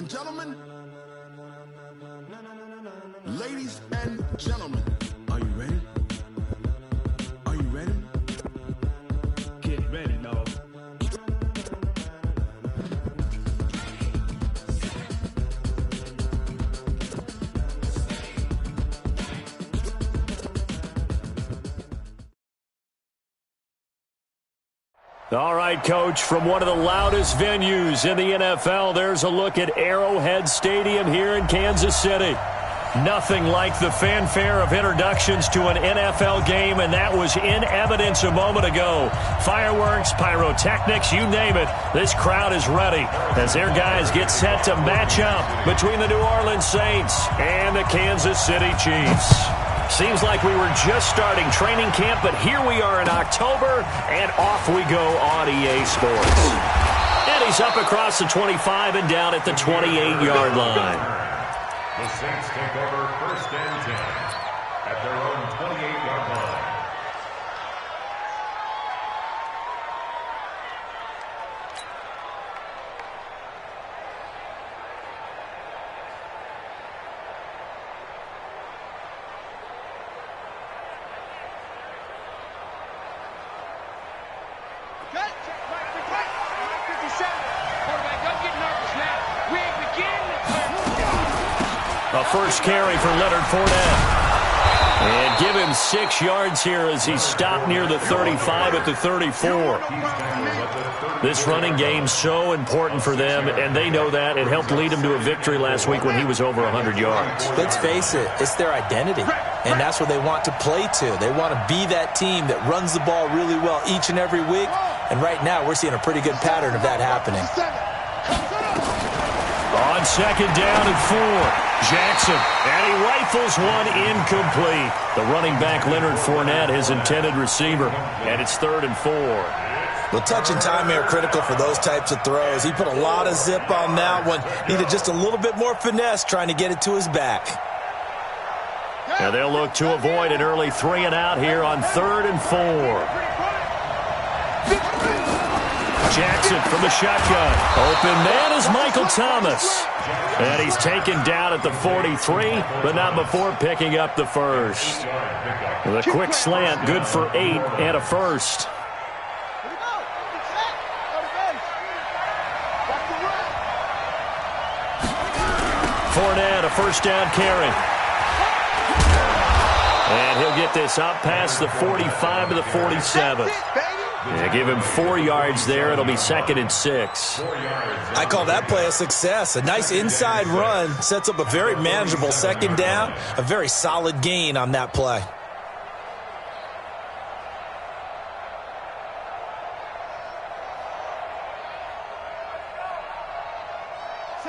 and gentlemen, ladies and gentlemen, are you ready? Are you ready? Get ready, dog. All right, Coach, from one of the loudest venues in the NFL, there's a look at Arrowhead Stadium here in Kansas City. Nothing like the fanfare of introductions to an NFL game, and that was in evidence a moment ago. Fireworks, pyrotechnics, you name it. This crowd is ready as their guys get set to match up between the New Orleans Saints and the Kansas City Chiefs. Seems like we were just starting training camp, but here we are in October, and off we go on EA Sports. And he's up across the 25 and down at the 28-yard line. The Saints take over 1st and 10 at their own 28-yard line. A first carry for Leonard Fournette. And give him 6 yards here as he's stopped near the 35 at the 34. This running game so important for them, and they know that. It helped lead him to a victory last week when he was over 100 yards. Let's face it, it's their identity, and that's what they want to play to. They want to be that team that runs the ball really well each and every week, and right now we're seeing a pretty good pattern of that happening. On 2nd down and 4. Jackson, and he rifles one incomplete. The running back, Leonard Fournette, his intended receiver, and it's 3rd and 4. Well, touch and time are critical for those types of throws. He put a lot of zip on that one. Needed just a little bit more finesse trying to get it to his back. Now they'll look to avoid an early 3 and out here on 3rd and 4. Jackson from the shotgun. Open man is Michael Thomas. And he's taken down at the 43, but not before picking up the first. The quick slant, good for 8 and a first. Fournette, a first down carry. And he'll get this up past the 45 to the 47. Yeah, give him 4 yards there. It'll be 2nd and 6. I call that play a success. A nice inside run sets up a very manageable 2nd down. A very solid gain on that play.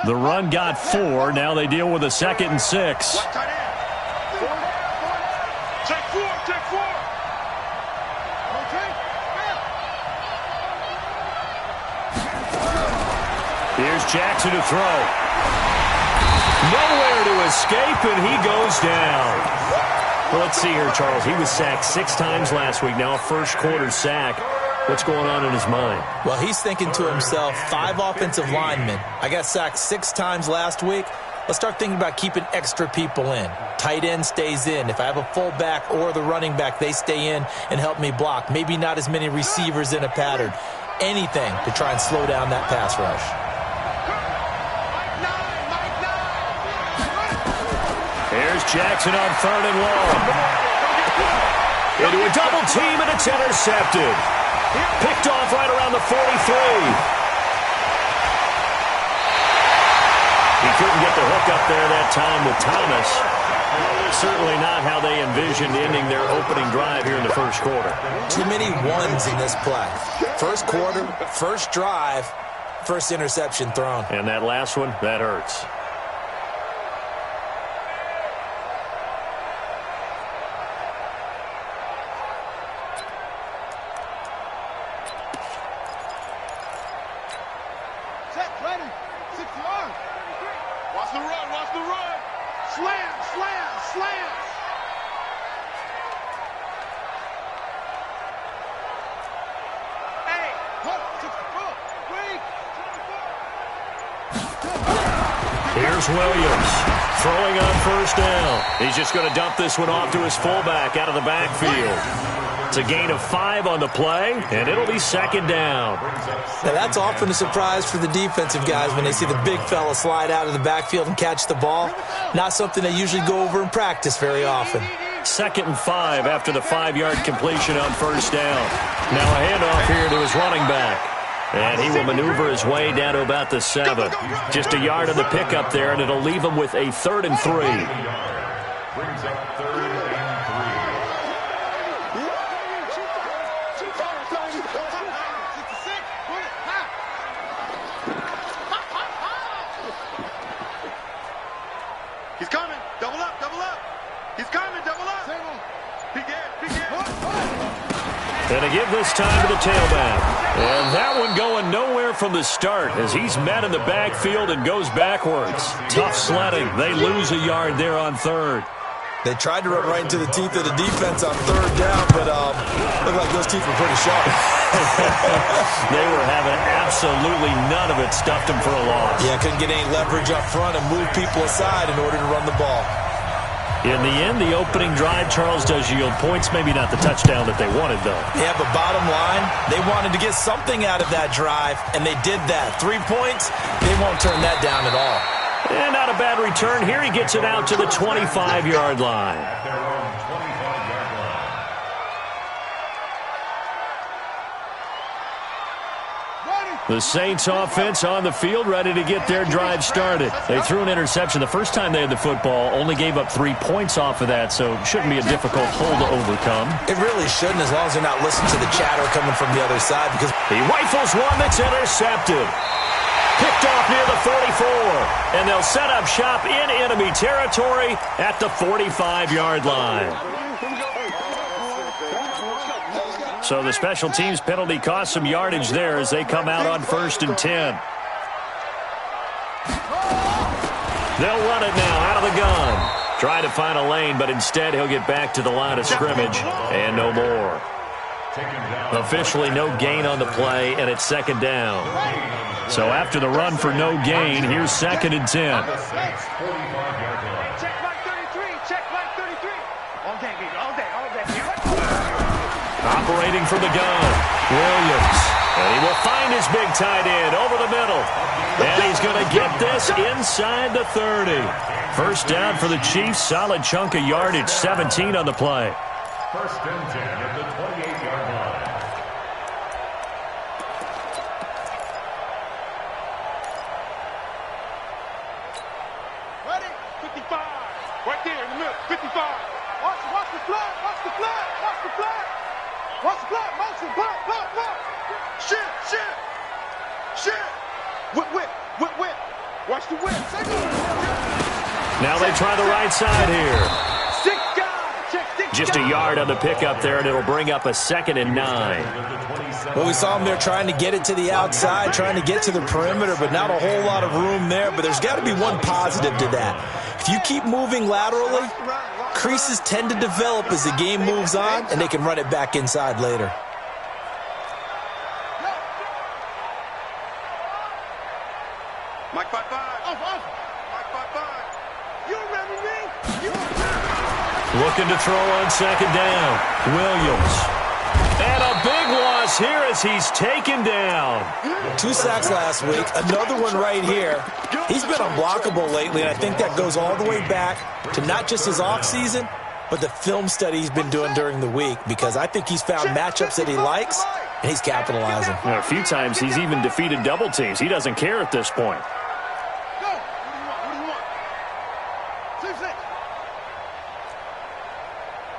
The run got 4. Now they deal with a 2nd and 6. Here's Jackson to throw. Nowhere to escape, and he goes down. Well, let's see here, Charles. He was sacked 6 times last week. Now a first-quarter sack. What's going on in his mind? Well, he's thinking to himself, 5 offensive linemen. I got sacked 6 times last week. Let's start thinking about keeping extra people in. Tight end stays in. If I have a fullback or the running back, they stay in and help me block. Maybe not as many receivers in a pattern. Anything to try and slow down that pass rush. Here's Jackson on 3rd and long. Into a double team, and it's intercepted. Picked off right around the 43. He couldn't get the hook up there that time with Thomas. Certainly not how they envisioned ending their opening drive here in the first quarter. Too many ones in this play. First quarter, first drive, first interception thrown. And that last one, that hurts. here's Williams. Throwing on first down. He's just going to dump this one off to his fullback out of the backfield. It's a gain of 5 on the play, and it'll be second down. Now, that's often a surprise for the defensive guys when they see the big fella slide out of the backfield and catch the ball. Not something they usually go over in practice very often. 2nd and 5 after the 5-yard completion on first down. Now a handoff here to his running back. And he will maneuver his way down to about the 7. Just a yard on the pickup there, and it'll leave him with a 3rd and 3. Brings up 3rd and 3. He's coming. Double up, double up. He's coming, double up. Begin. And to give this time to the tailback. And that one going nowhere from the start as he's met in the backfield and goes backwards. Tough sledding. They lose a yard there on 3rd. They tried to run right into the teeth of the defense on 3rd down, but looked like those teeth were pretty sharp. They were having absolutely none of it, stuffed them for a loss. Yeah, couldn't get any leverage up front and move people aside in order to run the ball. In the end, the opening drive, Charles, does yield points. Maybe not the touchdown that they wanted, though. Yeah, but bottom line, they wanted to get something out of that drive, and they did that. 3 points, they won't turn that down at all. And not a bad return. Here he gets it out to the 25-yard line. At their own 25-yard line. The Saints offense on the field, ready to get their drive started. They threw an interception the first time they had the football, only gave up 3 points off of that, so it shouldn't be a difficult hole to overcome. It really shouldn't, as long as they're not listening to the chatter coming from the other side. Because he rifles one that's intercepted. Picked off near the 44, and they'll set up shop in enemy territory at the 45-yard line. So the special teams penalty cost some yardage there as they come out on 1st and 10. They'll run it now out of the gun. Try to find a lane, but instead he'll get back to the line of scrimmage and no more. Officially no gain on the play, and it's 2nd down. So after the run for no gain, here's 2nd and 10. Check back 33. Check back 33. All day, baby. All day. Operating from the gun, Williams. And he will find his big tight end over the middle. And he's going to get this inside the 30. First down for the Chiefs. Solid chunk of yardage, 17 on the play. 1st and 10 at the 28-yard line. Ready? 55. Right there in the middle. 55. Watch the flag. Watch the flag. Watch the flag. Watch the flag. Motion. Block. Shit. Whip. Watch the whip. Now they try the right side here. 6 guys. Check 6 Just a yard on the pickup there, and it'll bring up a 2nd and 9. well, we saw them there trying to get it to the outside, trying to get to the perimeter, but not a whole lot of room there. But there's got to be one positive to that. If you keep moving laterally, creases tend to develop as the game moves on, and they can run it back inside later. Mike 5-5. Mike 5-5. You remember me? Looking to throw on 2nd down. Williams. And a big loss here as he's taken down. 2 sacks last week, another one right here. He's been unblockable lately, and I think that goes all the way back to not just his offseason, but the film study he's been doing during the week, because I think he's found matchups that he likes, and he's capitalizing. Now, a few times he's even defeated double teams. He doesn't care at this point. Go. What do you want? 2-6.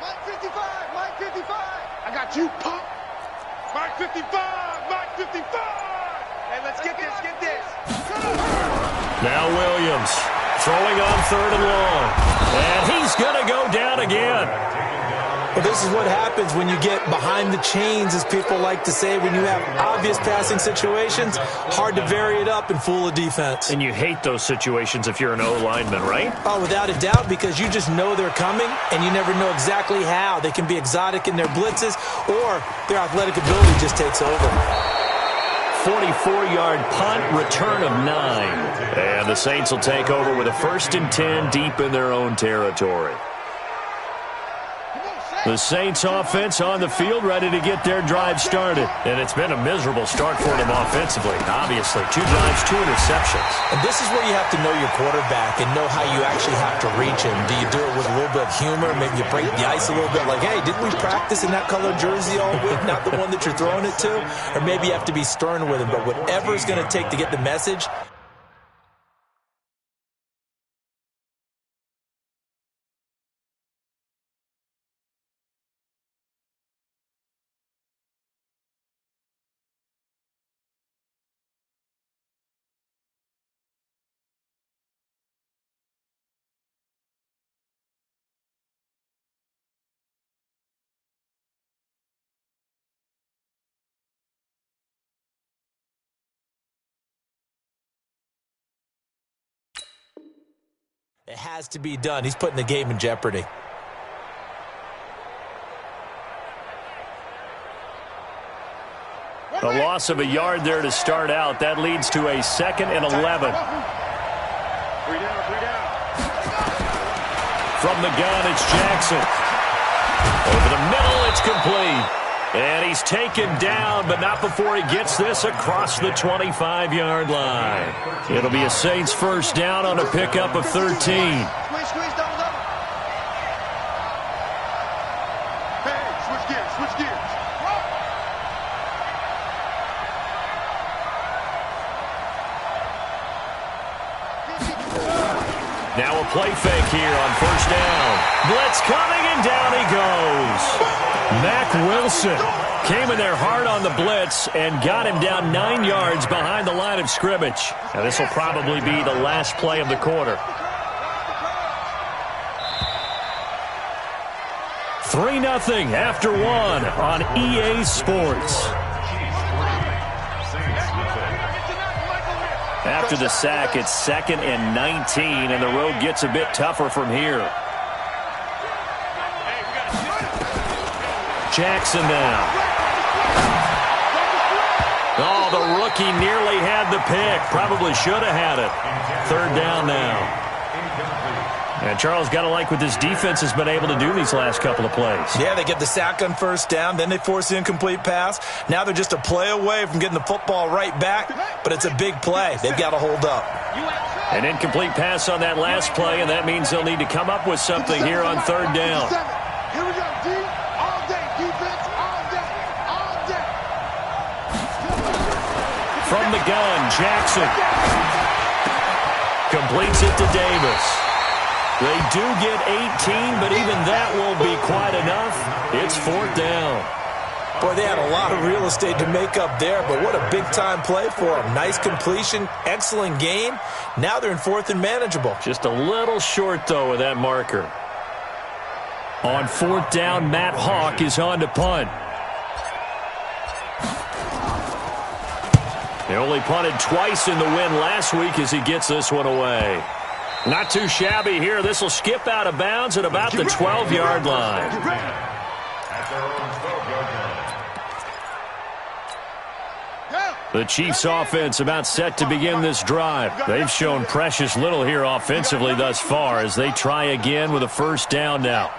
Mike 55. Mike 55. I got you, punk. Mike 55. Mike 55. Hey, let's get this. Now Williams throwing on 3rd and long. And he's going to go down again. Well, this is what happens when you get behind the chains, as people like to say, when you have obvious passing situations. Hard to vary it up and fool a defense. And you hate those situations if you're an O-lineman, right? Oh, without a doubt, because you just know they're coming, and you never know exactly how. They can be exotic in their blitzes, or their athletic ability just takes over. 44-yard punt, return of 9. And the Saints will take over with a 1st and 10 deep in their own territory. The Saints offense on the field, ready to get their drive started. And it's been a miserable start for them offensively, obviously. 2 drives, 2 interceptions. And this is where you have to know your quarterback and know how you actually have to reach him. Do you do it with a little bit of humor? Maybe you break the ice a little bit, like, hey, didn't we practice in that colored jersey all week, not the one that you're throwing it to? Or maybe you have to be stern with him. But whatever it's going to take to get the message, it has to be done. He's putting the game in jeopardy. A loss of a yard there to start out. That leads to a 2nd and 11. 3 down. From the gun, it's Jackson. Over the middle, it's complete. And he's taken down, but not before he gets this across the 25-yard line. It'll be a Saints 1st down on a pickup of 13. Squeeze, double. Hey, switch gears. Now a play fake here on 1st down. Blitz coming, and down he goes. Mack Wilson came in there hard on the blitz and got him down 9 yards behind the line of scrimmage. Now this will probably be the last play of the quarter. 3-0 after 1 on EA Sports. After the sack, it's 2nd and 19, and the road gets a bit tougher from here. Jackson now. Oh, the rookie nearly had the pick. Probably should have had it. 3rd down now. And Charles, got to like what this defense has been able to do these last couple of plays. Yeah, they get the sack on 1st down, then they force the incomplete pass. Now they're just a play away from getting the football right back, but it's a big play. They've got to hold up. An incomplete pass on that last play, and that means they'll need to come up with something here on 3rd down. Here we go, D. All day, defense, all day. From the gun, Jackson completes it to Davis. They do get 18, but even that won't be quite enough. It's 4th down. Boy, they had a lot of real estate to make up there, but what a big-time play for them. Nice completion, excellent gain. Now they're in 4th and manageable. Just a little short, though, of that marker. On 4th down, Matt Hawk is on to punt. They only punted twice in the win last week as he gets this one away. Not too shabby here. This will skip out of bounds at about the 12-yard line. The Chiefs' offense about set to begin this drive. They've shown precious little here offensively thus far as they try again with a 1st down now.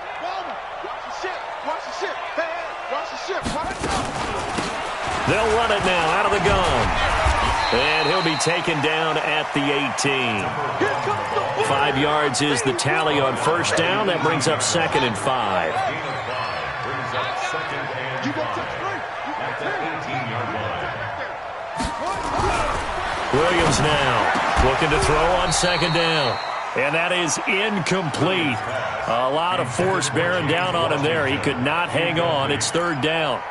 They'll run it now out of the gun. And he'll be taken down at the 18. 5 yards is the tally on 1st down. That brings up 2nd and 5. Williams now looking to throw on 2nd down. And that is incomplete. A lot of force bearing down on him there. He could not hang on. It's 3rd down.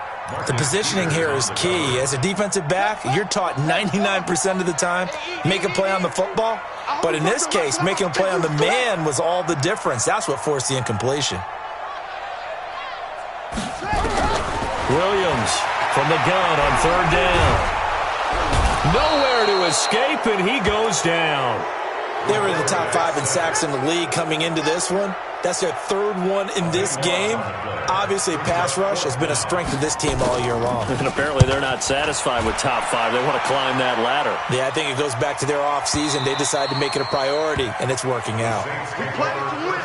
The positioning here is key. As a defensive back, you're taught 99% of the time, make a play on the football. But in this case, making a play on the man was all the difference. That's what forced the incompletion. Williams from the gun on 3rd down. Nowhere to escape, and he goes down. They were in the top 5 in sacks in the league coming into this one. That's their third one in this game. Obviously, pass rush has been a strength of this team all year long. And apparently they're not satisfied with top 5. They want to climb that ladder. Yeah, I think it goes back to their offseason. They decided to make it a priority, and it's working out. We play to win.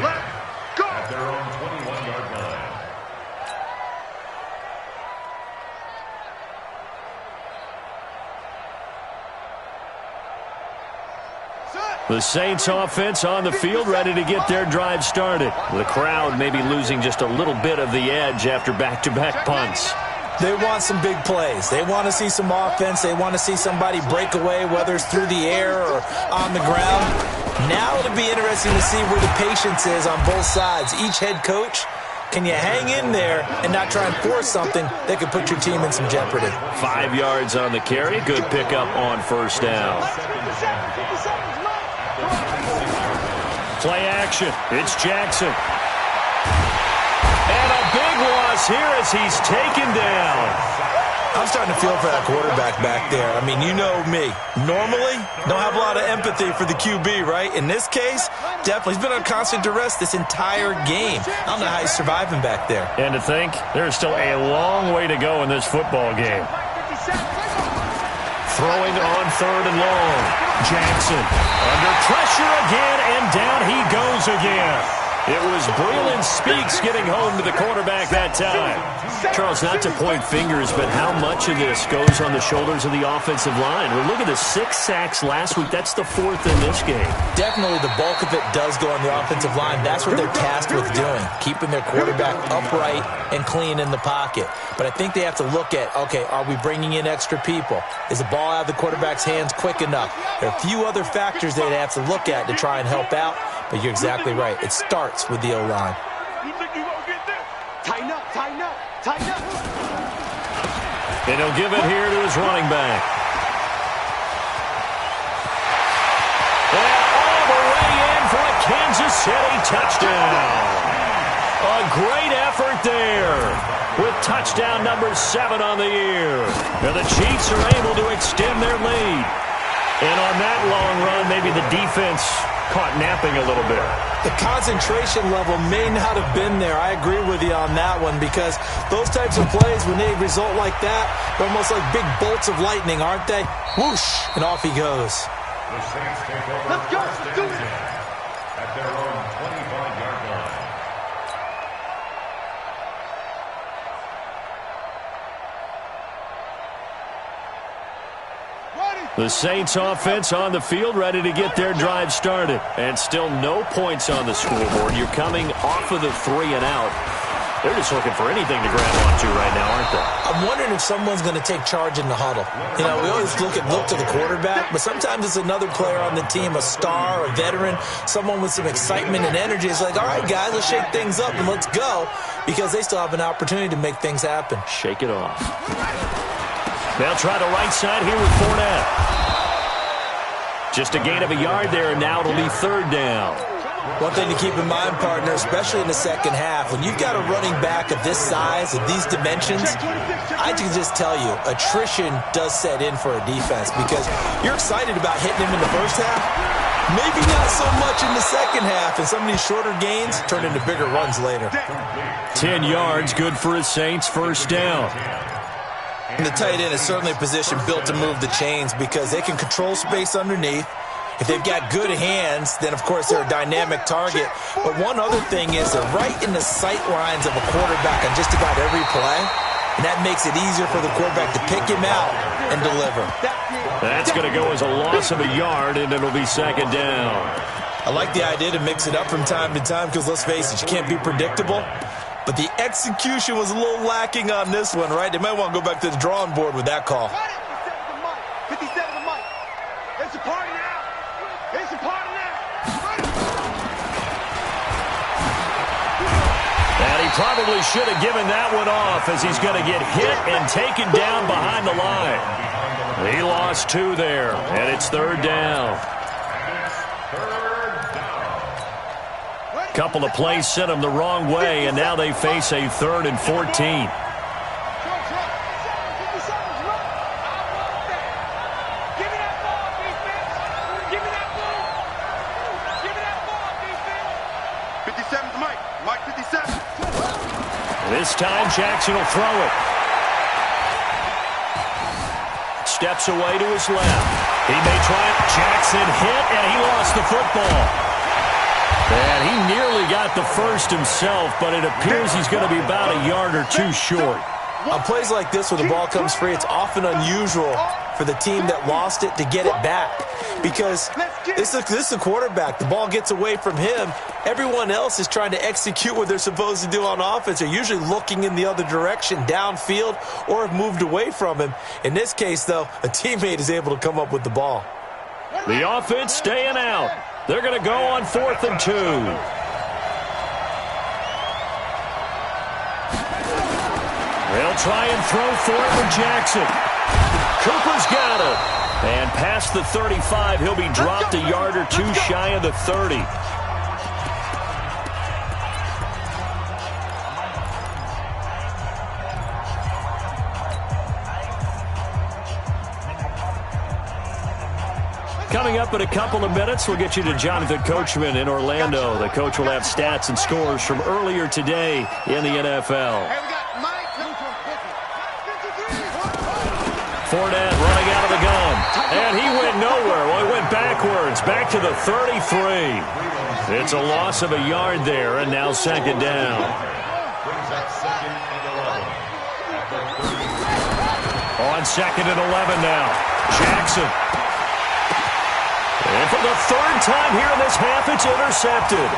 Let's go. At their own 21-yard line. The Saints offense on the field, ready to get their drive started. The crowd maybe losing just a little bit of the edge after back-to-back punts. They want some big plays. They want to see some offense. They want to see somebody break away, whether it's through the air or on the ground. Now it'll be interesting to see where the patience is on both sides. Each head coach, can you hang in there and not try and force something that could put your team in some jeopardy? 5 yards on the carry. Good pickup on first down. Play action. It's Jackson. And a big loss here as he's taken down. I'm starting to feel for that quarterback back there. I mean, you know me. Normally, don't have a lot of empathy for the QB, right? In this case, definitely. He's been on constant duress this entire game. I don't know how he's surviving back there. And to think, there's still a long way to go in this football game. Throwing on 3rd and long. Jackson under pressure again, and down he goes again. It was Breland Speaks getting home to the quarterback that time. Charles, not to point fingers, but how much of this goes on the shoulders of the offensive line? Well, look at the 6 sacks last week. That's the 4th in this game. Definitely the bulk of it does go on the offensive line. That's what they're tasked with doing, keeping their quarterback upright and clean in the pocket. But I think they have to look at, okay, are we bringing in extra people? Is the ball out of the quarterback's hands quick enough? There are a few other factors they'd have to look at to try and help out. But you're exactly right. It starts with the O-line. You think you won't get this? Tighten up, tighten up, tighten up. And he'll give it here to his running back. And all the way in for a Kansas City touchdown. A great effort there with touchdown number 7 on the year. And the Chiefs are able to extend their lead. And on that long run, maybe the defense caught napping a little bit. The concentration level may not have been there. I agree with you on that one, because those types of plays, when they result like that, they're almost like big bolts of lightning, aren't they? Whoosh, and off he goes. The Saints take over. Let's go, let's do it. At their own 25-yard line. The Saints offense on the field, ready to get their drive started. And still no points on the scoreboard. You're coming off of the 3 and out. They're just looking for anything to grab onto right now, aren't they? I'm wondering if someone's going to take charge in the huddle. You know, we always look to the quarterback, but sometimes it's another player on the team, a star, a veteran, someone with some excitement and energy. It's like, all right, guys, let's shake things up and let's go, because they still have an opportunity to make things happen. Shake it off. They'll try the right side here with Fournette. Just a gain of a yard there, and now it'll be 3rd down. One thing to keep in mind, partner, especially in the second half, when you've got a running back of this size, of these dimensions, I can just tell you, attrition does set in for a defense, because you're excited about hitting him in the first half, maybe not so much in the second half, and some of these shorter gains turn into bigger runs later. 10 yards, good for his Saints, 1st down. And the tight end is certainly a position built to move the chains, because they can control space underneath. If they've got good hands, then, of course, they're a dynamic target. But one other thing is they're right in the sight lines of a quarterback on just about every play, and that makes it easier for the quarterback to pick him out and deliver. That's going to go as a loss of a yard, and it'll be 2nd down. I like the idea to mix it up from time to time, because, let's face it, you can't be predictable. But the execution was a little lacking on this one, right? They might want to go back to the drawing board with that call. 57 to Mike. It's a party now. It's a party now. And he probably should have given that one off, as he's going to get hit and taken down behind the line. He lost 2 there, and it's 3rd down. Couple of plays sent them the wrong way, and now they face a 3rd and 14. This time, Jackson will throw it. Steps away to his left. He may try it. Jackson hit, and he lost the football. And he nearly got the first himself, but it appears he's going to be about a yard or two short. On plays like this where the ball comes free, it's often unusual for the team that lost it to get it back. Because this is a quarterback. The ball gets away from him. Everyone else is trying to execute what they're supposed to do on offense. They're usually looking in the other direction, downfield, or have moved away from him. In this case, though, a teammate is able to come up with the ball. The offense staying out. They're going to go on 4th and 2. They'll try and throw for it with Jackson. Cooper's got it. And past the 35, he'll be dropped a yard or two shy of the 30. Coming up in a couple of minutes, we'll get you to Jonathan Coachman in Orlando. The coach will have stats and scores from earlier today in the NFL. Fournette running out of the gun. And he went nowhere. Well, he went backwards, back to the 33. It's a loss of a yard there, and now 2nd down. On 2nd and 11 now. Jackson. And for the 3rd time here in this half, it's intercepted.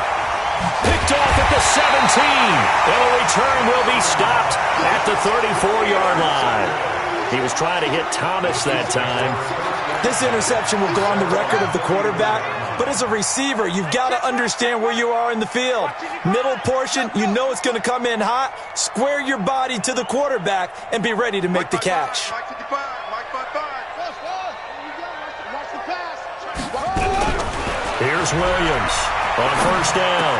Picked off at the 17. And the return will be stopped at the 34-yard line. He was trying to hit Thomas that time. This interception will go on the record of the quarterback, but as a receiver, you've got to understand where you are in the field. Middle portion, you know it's going to come in hot. Square your body to the quarterback and be ready to make the catch. Here's Williams on 1st down.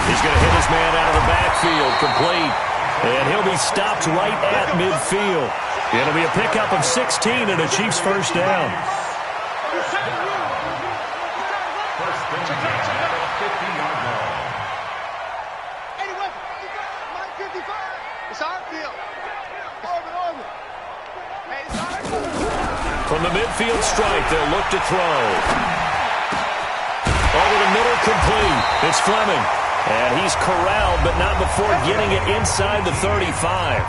He's going to hit his man out of the backfield, complete. And he'll be stopped right at midfield. It'll be a pickup of 16 and a Chiefs 1st down. From the midfield strike, they'll look to throw. Over the middle, complete. It's Fleming. And he's corralled, but not before getting it inside the 35.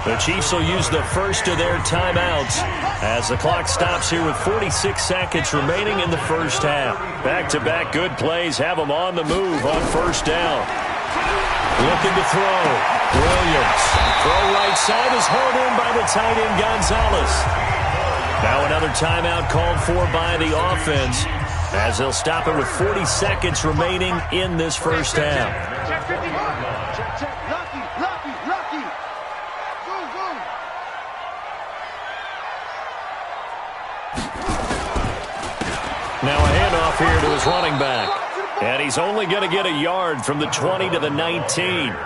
The Chiefs will use the first of their timeouts as the clock stops here with 46 seconds remaining in the 1st half. Back-to-back good plays have them on the move on 1st down. Looking to throw. Williams. Throw right side is hauled in by the tight end Gonzalez. Now another timeout called for by the offense as they'll stop it with 40 seconds remaining in this 1st half. Now a handoff here to his running back. And he's only going to get a yard from the 20 to the 19.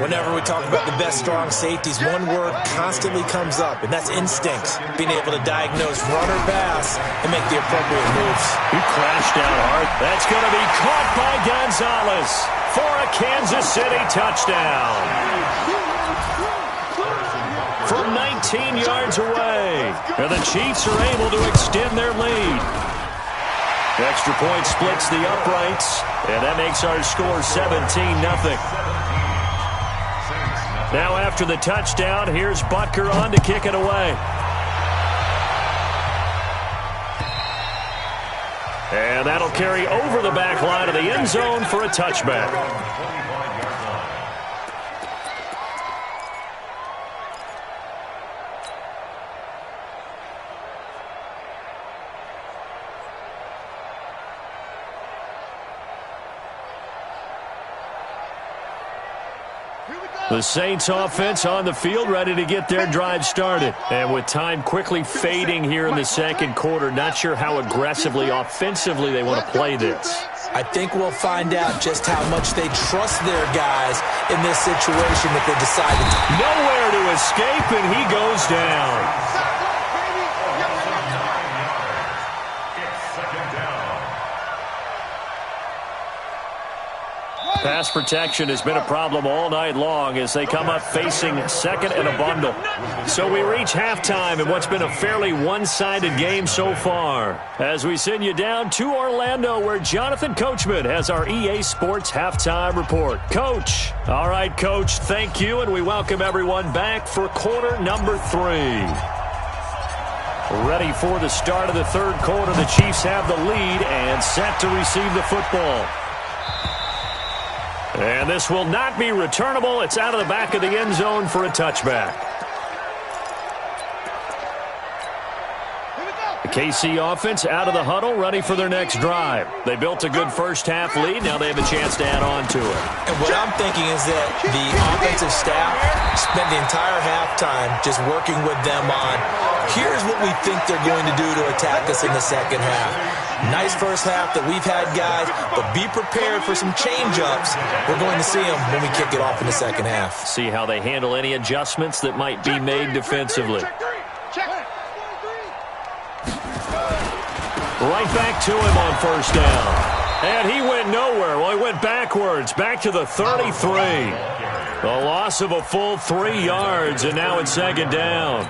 Whenever we talk about the best strong safeties, one word constantly comes up, and that's instinct. Being able to diagnose run or pass and make the appropriate moves. He crashed out hard. That's going to be caught by Gonzalez for a Kansas City touchdown. From 19 yards away, and the Chiefs are able to extend their lead. The extra point splits the uprights, and that makes our score 17-0. Now after the touchdown, here's Butker on to kick it away. And that'll carry over the back line of the end zone for a touchback. The Saints offense on the field, ready to get their drive started. And with time quickly fading here in the 2nd quarter, not sure how aggressively, offensively they want to play this. I think we'll find out just how much they trust their guys in this situation if they decide to. Nowhere to escape, and he goes down. Pass protection has been a problem all night long as they come up facing second and a bundle. So we reach halftime in what's been a fairly one-sided game so far. As we send you down to Orlando, where Jonathan Coachman has our EA Sports halftime report. Coach. All right, Coach, thank you, and we welcome everyone back for quarter number 3. Ready for the start of the third quarter. The Chiefs have the lead and set to receive the football. And this will not be returnable. It's out of the back of the end zone for a touchback. The KC offense out of the huddle, ready for their next drive. They built a good first-half lead. Now they have a chance to add on to it. And what I'm thinking is that the offensive staff spent the entire halftime just working with them on, here's what we think they're going to do to attack us in the second half. Nice first half that we've had, guys, but be prepared for some change-ups. We're going to see them when we kick it off in the second half. See how they handle any adjustments that might be made defensively. Right back to him on first down. And he went nowhere. Well, he went backwards, back to the 33. The loss of a full 3 yards, and now it's second down.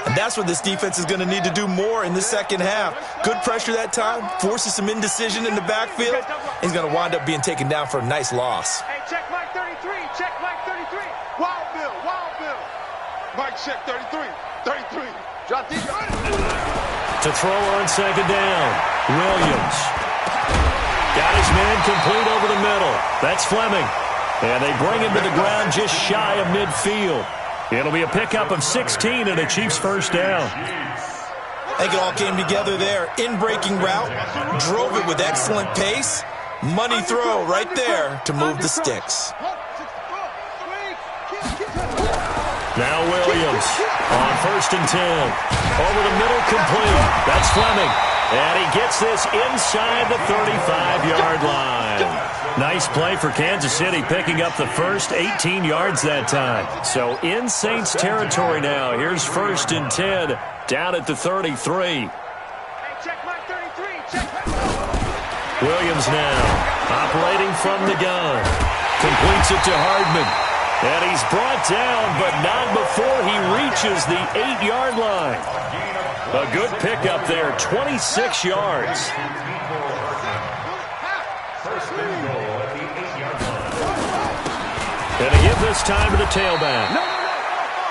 And that's what this defense is going to need to do more in the second half. Good pressure that time, forces some indecision in the backfield. He's going to wind up being taken down for a nice loss. Hey, check Mike 33, check Mike 33. Wild Bill, Wild Bill. Mike check 33, 33. Drop deep. To throw on second down, Williams. Got his man complete over the middle. That's Fleming. And they bring him to the ground just shy of midfield. It'll be a pickup of 16 and a Chiefs first down. I think it all came together there. In-breaking route, drove it with excellent pace. Money throw right there to move the sticks. Now Williams on first and 10. Over the middle, complete. That's Fleming. And he gets this inside the 35-yard line. Nice play for Kansas City, picking up the first 18 yards that time. So in Saints territory now. Here's first and 10 down at the 33. Hey, check Mike 33, check. Williams now operating from the gun. Completes it to Hardman. And he's brought down, but not before he reaches the 8-yard line. A good pickup there, 26 yards. And to give this time to the tailback.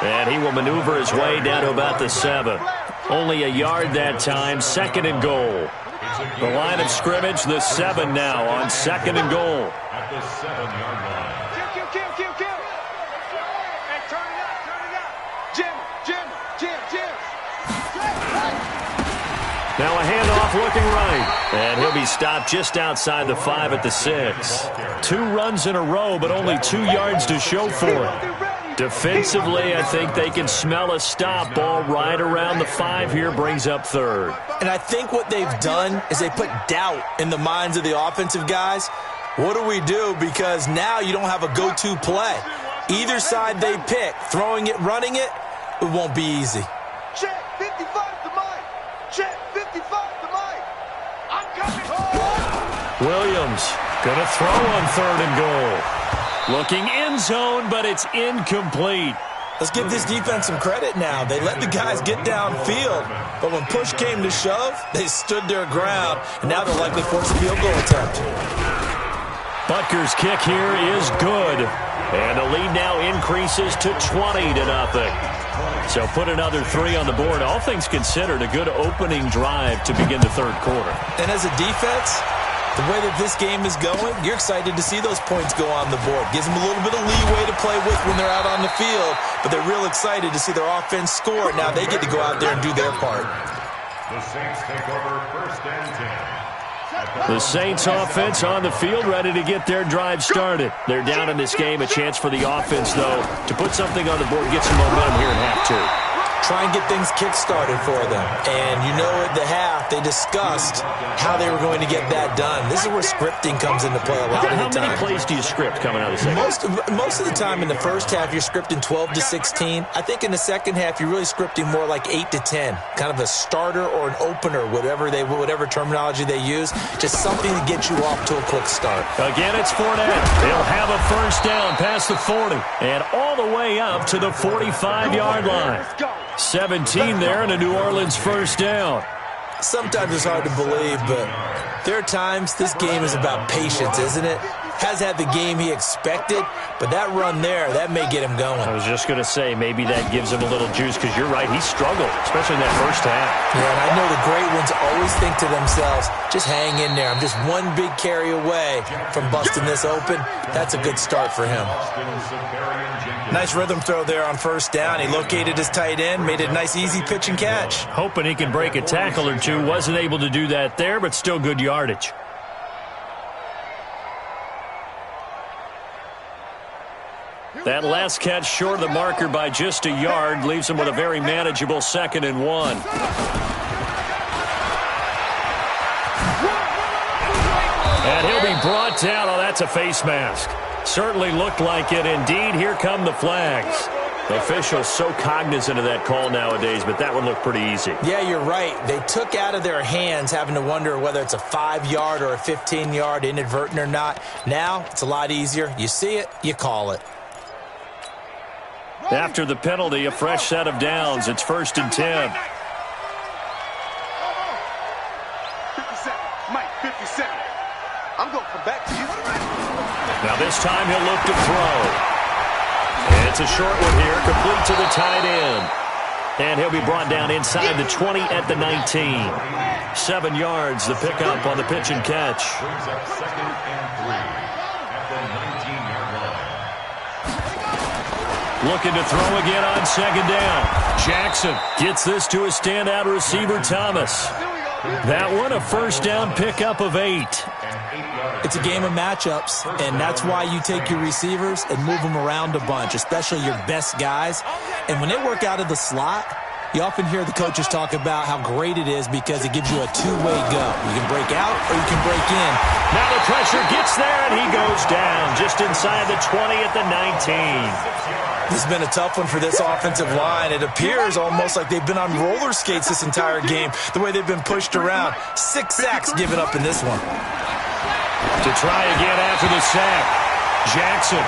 And he will maneuver his way down to about the 7. Only a yard that time, second and goal. The line of scrimmage, the 7 now on second and goal. At the 7-yard line. Kill. Hey, turn it up. Jim. Now a handoff looking right. And he'll be stopped just outside the 5 at the 6. 2 runs in a row, but only 2 yards to show for it. Defensively, I think they can smell a stop. Ball right around the 5 here, brings up third. And I think what they've done is they put doubt in the minds of the offensive guys. What do we do? Because now you don't have a go-to play. Either side they pick, throwing it, running it, it won't be easy. Check 55 to Mike. Check 55 to Mike. I'm coming. Williams gonna throw on third and goal. Looking end zone, but it's incomplete. Let's give this defense some credit now. They let the guys get downfield, but when push came to shove, they stood their ground, and now they're likely forced a field goal attempt. Butker's kick here is good. And the lead now increases to 20-0. So put another 3 on the board. All things considered, a good opening drive to begin the third quarter. And as a defense, the way that this game is going, you're excited to see those points go on the board. Gives them a little bit of leeway to play with when they're out on the field, but they're real excited to see their offense score. Now they get to go out there and do their part. The Saints take over first and 10. The Saints offense on the field, ready to get their drive started. They're down in this game. A chance for the offense, though, to put something on the board, get some momentum here in half 2. try and get things kick-started for them. And you know at the half, they discussed how they were going to get that done. This is where scripting comes into play a lot of the time. How many plays do you script coming out of the second? Most of the time in the first half, you're scripting 12 to 16. I think in the second half, you're really scripting more like 8 to 10. Kind of a starter or an opener, whatever terminology they use. Just something to get you off to a quick start. Again, it's Fournette. He'll have a first down past the 40 and all the way up to the 45-yard line. 17 there and a New Orleans first down. Sometimes it's hard to believe, but there are times this game is about patience, isn't it? Has had the game he expected, but that run there, that may get him going. I was just going to say, maybe that gives him a little juice, because you're right, he struggled, especially in that first half. Yeah, and I know the great ones always think to themselves, just hang in there. I'm just one big carry away from busting this open. That's a good start for him. Nice rhythm throw there on first down. He located his tight end, made it a nice, easy pitch and catch. Hoping he can break a tackle or two. Wasn't able to do that there, but still good yardage. That last catch short of the marker by just a yard leaves him with a very manageable 2nd and 1. And he'll be brought down. Oh, that's a face mask. Certainly looked like it. Indeed, here come the flags. Officials so cognizant of that call nowadays, but that one looked pretty easy. Yeah, you're right. They took out of their hands having to wonder whether it's a 5-yard or a 15-yard, inadvertent or not. Now, it's a lot easier. You see it, you call it. After the penalty, a fresh set of downs. It's 1st and 10. 57. Mike, 57. I'm going to come back to you. Now this time he'll look to throw. And it's a short one here, complete to the tight end. And he'll be brought down inside the 20 at the 19. 7 yards, the pickup on the pitch and catch. Brings up 2nd and 3 at the 19-yard line. Looking to throw again on 2nd down. Jackson gets this to a standout receiver, Thomas. That one, a first down pickup of 8. It's a game of matchups, and that's why you take your receivers and move them around a bunch, especially your best guys. And when they work out of the slot, you often hear the coaches talk about how great it is because it gives you a two-way go. You can break out or you can break in. Now the pressure gets there, and he goes down just inside the 20 at the 19. This has been a tough one for this offensive line. It appears almost like they've been on roller skates this entire game, the way they've been pushed around. 6 sacks given up in this one. To try again after the sack. Jackson.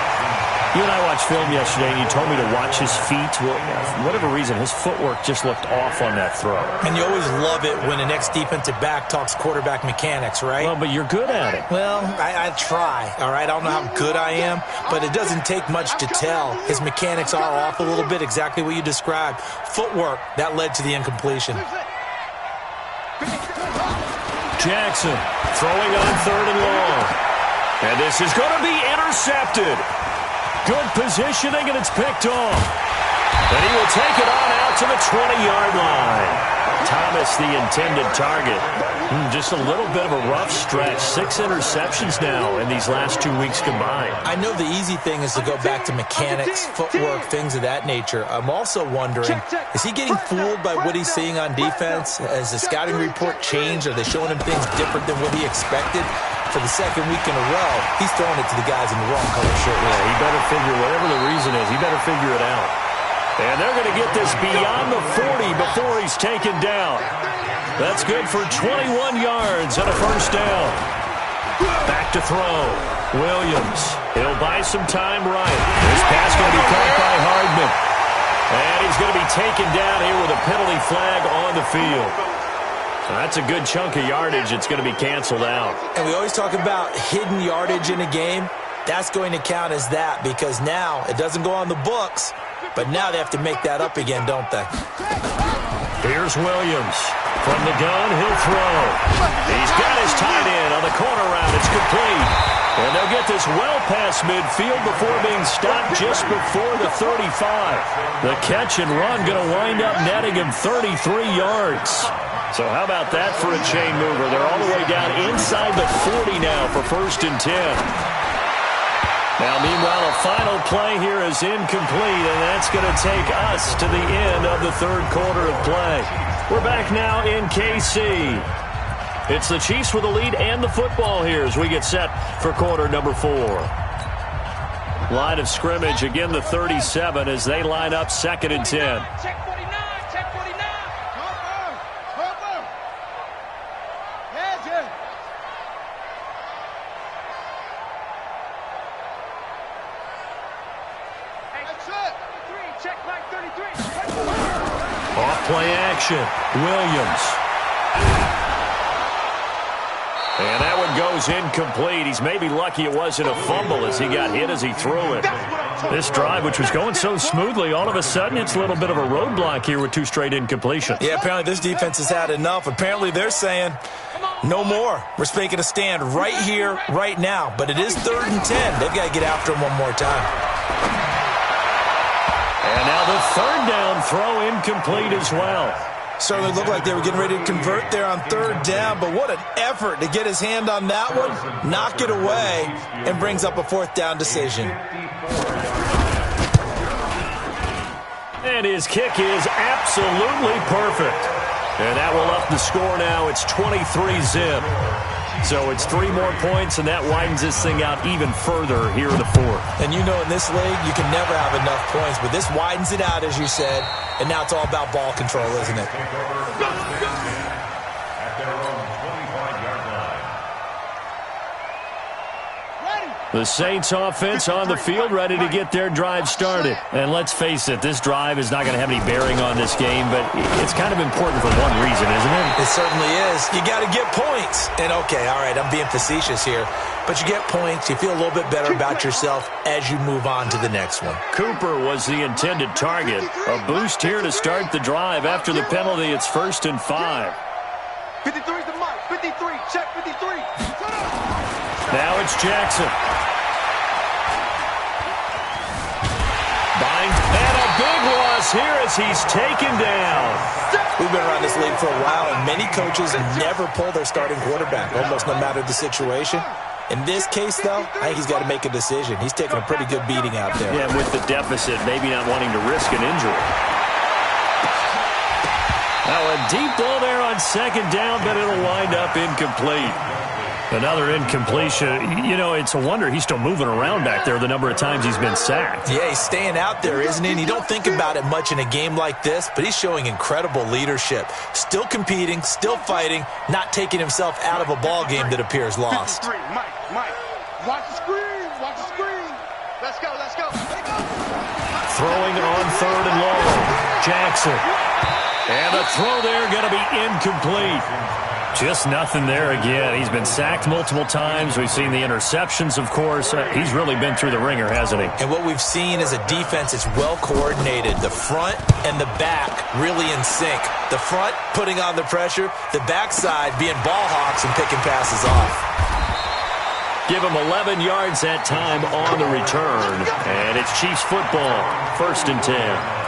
You and I watched film yesterday, and you told me to watch his feet. Well, for whatever reason, his footwork just looked off on that throw. And you always love it when the next defensive back talks quarterback mechanics, right? Well, but you're good at it. Well, I try, all right? I don't know how good I am, but it doesn't take much to tell. His mechanics are off a little bit, exactly what you described. Footwork, that led to the incompletion. Jackson throwing on 3rd and long. And this is going to be intercepted. Good positioning, and it's picked off. And he will take it on out to the 20-yard line. Thomas, the intended target. Just a little bit of a rough stretch. 6 interceptions now in these last 2 weeks combined. I know the easy thing is to go back to mechanics, footwork, things of that nature. I'm also wondering, is he getting fooled by what he's seeing on defense? Has the scouting report changed? Are they showing him things different than what he expected? For the 2nd week in a row, he's throwing it to the guys in the wrong color shirt. Yeah, he better figure, whatever the reason is, he better figure it out. And they're going to get this beyond the 40 before he's taken down. That's good for 21 yards and a first down. Back to throw. Williams. He'll buy some time right. This pass going to be caught by Hardman. And he's going to be taken down here with a penalty flag on the field. So that's a good chunk of yardage. It's going to be canceled out. And we always talk about hidden yardage in a game. That's going to count as that because now it doesn't go on the books, but now they have to make that up again, don't they? Here's Williams. From the gun, he'll throw. He's got his tight end on the corner route. It's complete. And they'll get this well past midfield before being stopped just before the 35. The catch and run going to wind up netting him 33 yards. So how about that for a chain mover? They're all the way down inside the 40 now for 1st and 10. Now, meanwhile, a final play here is incomplete, and that's going to take us to the end of the third quarter of play. We're back now in KC. It's the Chiefs with the lead and the football here as we get set for quarter number 4. Line of scrimmage, again, the 37 as they line up 2nd and 10. Check 49, check 49. Cover. Yeah, Jim. That's it. 33, check Mike 33. Off play action, Williams. And that one goes incomplete. He's maybe lucky it wasn't a fumble as he got hit as he threw it. This drive, which was going so smoothly, all of a sudden it's a little bit of a roadblock here with 2 straight incompletions. Yeah, apparently this defense has had enough. Apparently they're saying no more. We're making a stand right here, right now. But it is 3rd and 10. They've got to get after him one more time. And now the 3rd down throw incomplete as well. Certainly looked like they were getting ready to convert there on 3rd down, but what an effort to get his hand on that one, knock it away, and brings up a 4th down decision. And his kick is absolutely perfect. And that will up the score now. It's 23-zip. So it's 3 more points, and that widens this thing out even further here in the 4th. And you know in this league, you can never have enough points, but this widens it out, as you said, and now it's all about ball control, isn't it? At their own 25-yard line. The Saints offense on the field, ready to get their drive started. And let's face it, this drive is not going to have any bearing on this game, but it's kind of important for one reason, isn't it? It certainly is. You got to get points. And okay, all right, I'm being facetious here, but you get points, you feel a little bit better about yourself as you move on to the next one. Cooper was the intended target. A boost here to start the drive. After the penalty, it's 1st and 5. 53's the mark. 53, check 53. Now it's Jackson. And a big loss here as he's taken down. We've been around this league for a while, and many coaches never pull their starting quarterback, almost no matter the situation. In this case, though, I think he's got to make a decision. He's taking a pretty good beating out there. Yeah, with the deficit, maybe not wanting to risk an injury. Now a deep ball there on 2nd down, but it'll wind up incomplete. Another incompletion. You know, it's a wonder he's still moving around back there the number of times he's been sacked. Yeah, he's staying out there, isn't he? And you don't think about it much in a game like this, but he's showing incredible leadership. Still competing, still fighting, not taking himself out of a ball game that appears lost. 53, Mike. Watch the screen. Watch the screen. Let's go. Throwing on 3rd and long. Jackson. And the throw there going to be incomplete. Just nothing there again. He's been sacked multiple times. We've seen the interceptions, of course. He's really been through the ringer, hasn't he? And what we've seen is a defense that's well coordinated. The front and the back really in sync. The front putting on the pressure. The backside being ball hawks and picking passes off. Give him 11 yards that time on the return. And it's Chiefs football. 1st and 10.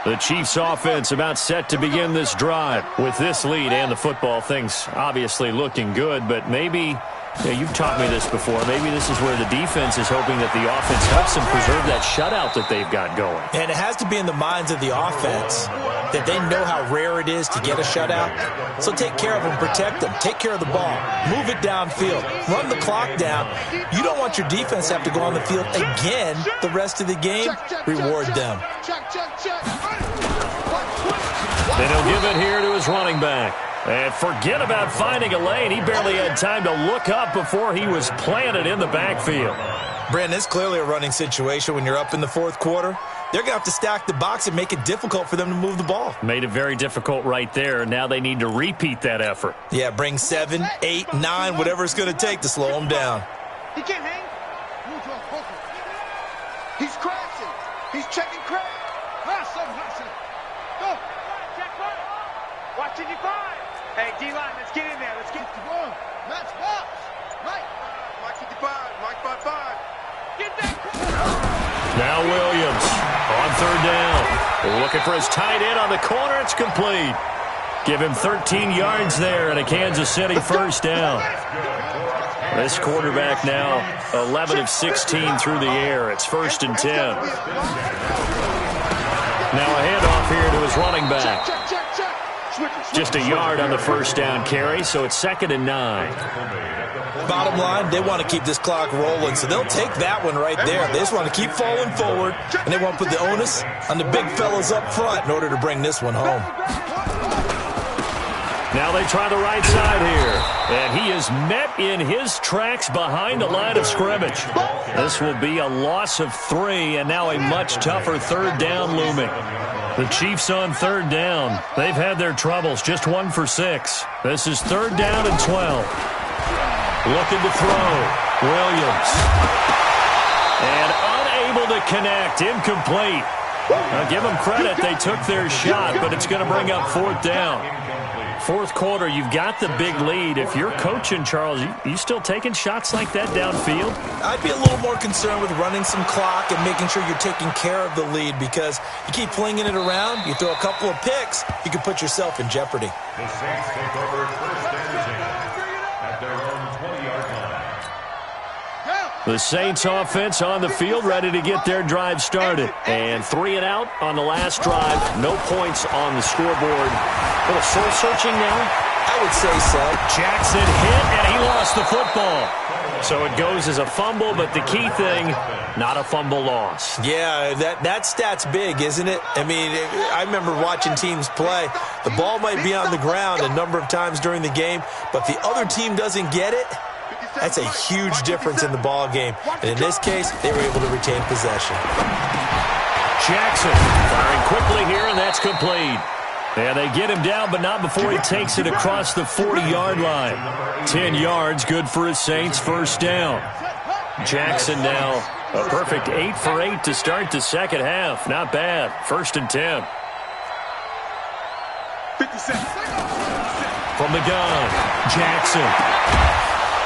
The Chiefs offense about set to begin this drive. With this lead and the football, things obviously looking good, but maybe, you've taught me this before, maybe this is where the defense is hoping that the offense helps them preserve that shutout that they've got going. And it has to be in the minds of the offense that they know how rare it is to get a shutout. So take care of them, protect them, take care of the ball, move it downfield, run the clock down. You don't want your defense to have to go on the field again the rest of the game. Reward them. Then he'll give it here to his running back. And forget about finding a lane. He barely had time to look up before he was planted in the backfield. Brandon, it's clearly a running situation when you're up in the 4th quarter. They're going to have to stack the box and make it difficult for them to move the ball. Made it very difficult right there. Now they need to repeat that effort. Yeah, bring 7, 8, 9, whatever it's going to take to slow them down. He can't hang. He's crashing. He's checking crash. Go. Watch it, you find. Hey, D-line, let's get in there. Let's get the ball. Match box. Mike 55. Mike 55. Get that. Now Williams on 3rd down. Looking for his tight end on the corner. It's complete. Give him 13 yards there and a Kansas City first down. This quarterback now 11 of 16 through the air. It's 1st and 10. Now a handoff here to his running back. Just a yard on the first down carry, so it's 2nd and 9. Bottom line, they want to keep this clock rolling, so they'll take that one right there. They just want to keep falling forward, and they want to put the onus on the big fellas up front in order to bring this one home. Now they try the right side here, and he is met in his tracks behind the line of scrimmage. This will be a loss of 3, and now a much tougher 3rd down looming. The Chiefs on 3rd down. They've had their troubles, just 1 for 6. This is 3rd down and 12. Looking to throw. Williams. And unable to connect. Incomplete. Now give them credit. They took their shot, but it's going to bring up 4th down. 4th quarter, you've got the big lead. If you're coaching, Charles, you still taking shots like that downfield? I'd be a little more concerned with running some clock and making sure you're taking care of the lead, because you keep flinging it around, you throw a couple of picks, you can put yourself in jeopardy. The Saints take over 1st and 10 at their own 20-yard line. The Saints offense on the field, ready to get their drive started. And 3 and out on the last drive. No points on the scoreboard. A little soul-searching now? I would say so. Jackson hit, and he lost the football. So it goes as a fumble, but the key thing, not a fumble loss. Yeah, that stat's big, isn't it? I mean, I remember watching teams play. The ball might be on the ground a number of times during the game, but the other team doesn't get it. That's a huge difference in the ball game. And in this case, they were able to retain possession. Jackson firing quickly here, and that's complete. And they get him down, but not before he takes it across the 40-yard line. 10 yards, good for his Saints, first down. Jackson now a perfect 8 for 8 to start the second half. Not bad. 1st and 10. 50 seconds. From the gun, Jackson.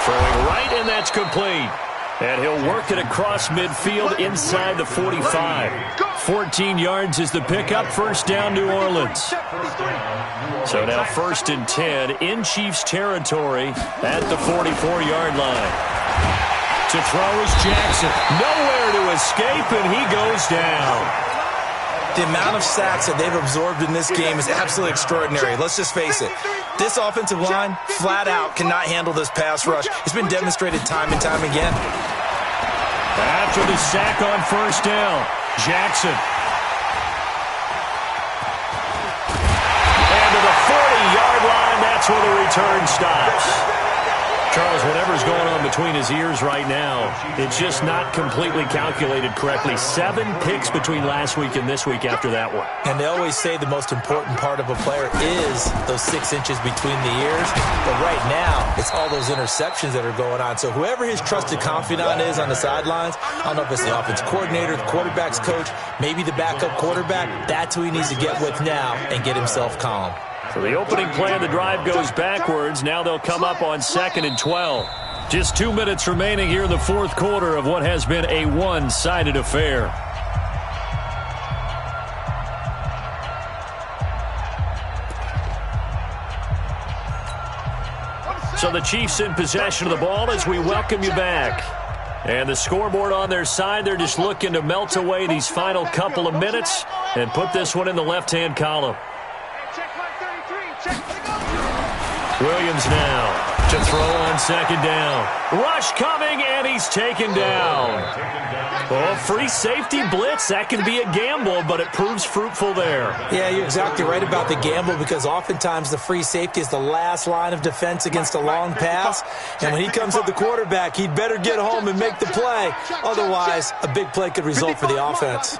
Throwing right, and that's complete. And he'll work it across midfield inside the 45. 14 yards is the pickup. First down, New Orleans. So now 1st and 10 in Chiefs territory at the 44-yard line. To throw is Jackson. Nowhere to escape, and he goes down. The amount of sacks that they've absorbed in this game is absolutely extraordinary. Let's just face it. This offensive line, flat out, cannot handle this pass rush. It's been demonstrated time and time again. After the sack on first down, Jackson. And to the 40-yard line, that's where the return stops. Charles, whatever's going on between his ears right now, it's just not completely calculated correctly. 7 picks between last week and this week after that one. And they always say the most important part of a player is those 6 inches between the ears. But right now, it's all those interceptions that are going on. So whoever his trusted confidant is on the sidelines, I don't know if it's the offense coordinator, the quarterback's coach, maybe the backup quarterback, that's who he needs to get with now and get himself calm. So the opening play of the drive goes backwards. Now they'll come up on 2nd and 12. Just 2 minutes remaining here in the 4th quarter of what has been a one-sided affair. So the Chiefs in possession of the ball as we welcome you back. And the scoreboard on their side, they're just looking to melt away these final couple of minutes and put this one in the left-hand column. Williams now to throw on 2nd down. Rush coming, and he's taken down. Oh, free safety blitz. That can be a gamble, but it proves fruitful there. Yeah, you're exactly right about the gamble, because oftentimes the free safety is the last line of defense against a long pass. And when he comes at the quarterback, he'd better get home and make the play. Otherwise, a big play could result for the offense.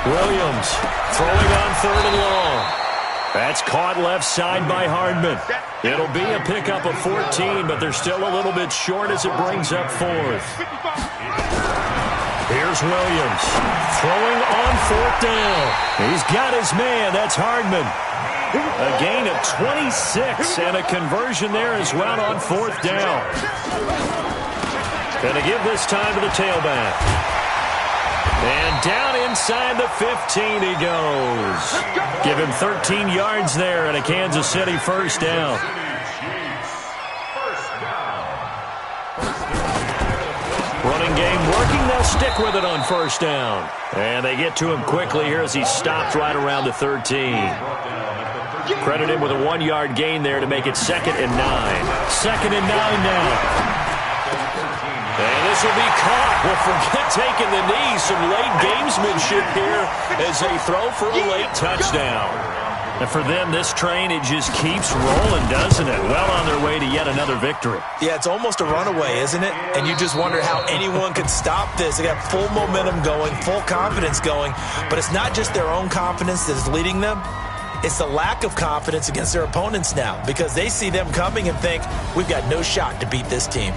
Williams throwing on 3rd and long. That's caught left side by Hardman. It'll be a pickup of 14, but they're still a little bit short as it brings up 4th. Here's Williams throwing on 4th down. He's got his man. That's Hardman. A gain of 26 and a conversion there as well on 4th down. And to give this time to the tailback. And down inside the 15 he goes. Give him 13 yards there and a Kansas City first down. Running game working. They'll stick with it on first down. And they get to him quickly here as he stops right around the 13. Credit him with a 1-yard gain there to make it 2nd and 9. 2nd and 9 now. And this will be caught. Well, forget taking the knee. Some late gamesmanship here as they throw for a late touchdown. And for them, this train, it just keeps rolling, doesn't it? Well on their way to yet another victory. Yeah, it's almost a runaway, isn't it? And you just wonder how anyone could stop this. They got full momentum going, full confidence going. But it's not just their own confidence that is leading them. It's the lack of confidence against their opponents now because they see them coming and think, we've got no shot to beat this team.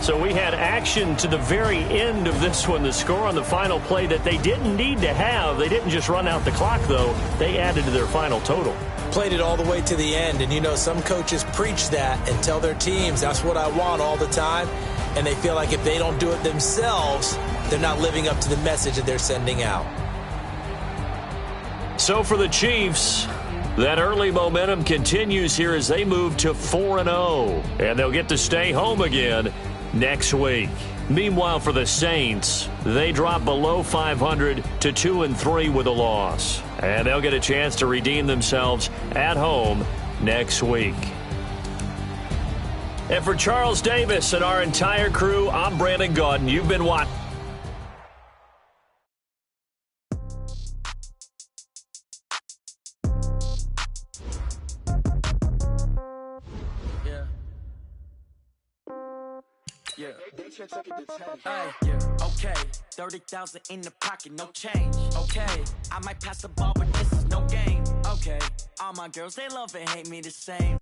So we had action to the very end of this one. The score on the final play that they didn't need to have. They didn't just run out the clock, though. They added to their final total. Played it all the way to the end. And, you know, some coaches preach that and tell their teams, that's what I want all the time. And they feel like if they don't do it themselves, they're not living up to the message that they're sending out. So for the Chiefs, that early momentum continues here as they move to 4-0. And they'll get to stay home again next week. Meanwhile, for the Saints, they drop below 500 to 2-3 with a loss. And they'll get a chance to redeem themselves at home next week. And for Charles Davis and our entire crew, I'm Brandon Gaudin. You've been watching. Okay, 30,000 in the pocket, no change. Okay, I might pass the ball, but this is no game. Okay, all my girls, they love and hate me the same.